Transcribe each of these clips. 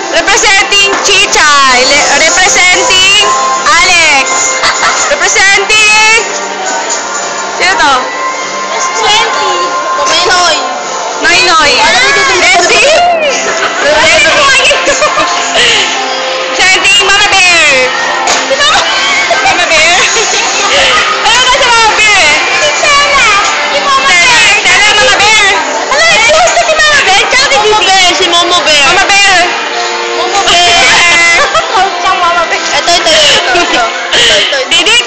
Representing Chichay. Representing Alex. Representing... Sino to? S20. Kumenoy. Noy. Leslie? Representing Mama Bear. Mama Bear? Ano ba si Mama Bear eh? Si Stella. Si Mama Bear. Stella, Mama Bear. Ano, gusto si Mama Bear? Tsaka si Momo Bear. Si Momo Bear. Mama Bear. Momo Bear. Siyang Mama Bear. Ito. Didit.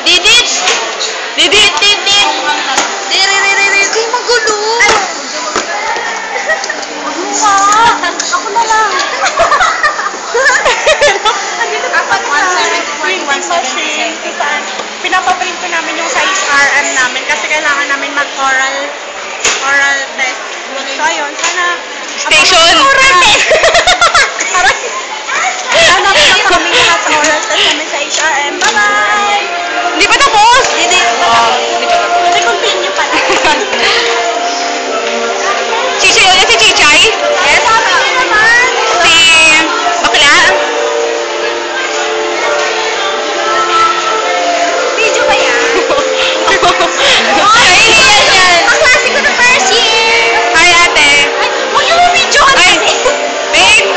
Didit. Diri. Magulo. Ako na lang. Pinapaprint ko namin yung sa HRM namin kasi kailangan namin mag-oral test. So, ayun. Sana... Station. Sana po kami lahat sa oral test namin sa HRM. Bye-bye! Hindi pa tapos. Hindi continue pa lang. Chichay ulit si Chichay. Yes, sabi naman. Si Bakla. Video ba yan? Ay, yan. Ang klase ko na first year. Hi, ate. Huwag yung video ka Ay, kasi. babe.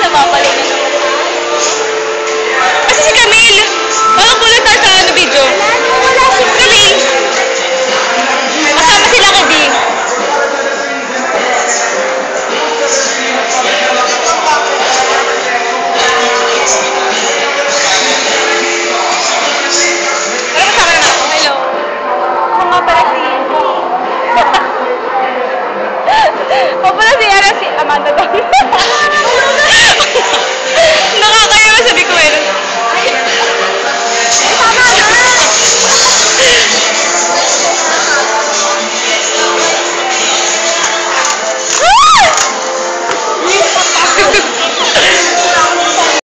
Nababalik na naman. Kasi si Camille. Walang kulit tayo sa video. Wala si Camille. Kasama sila kay Bing. Pero kasama na ako. Hello. Mga pala si Amanda daw. Nakakaya sabi ko eh.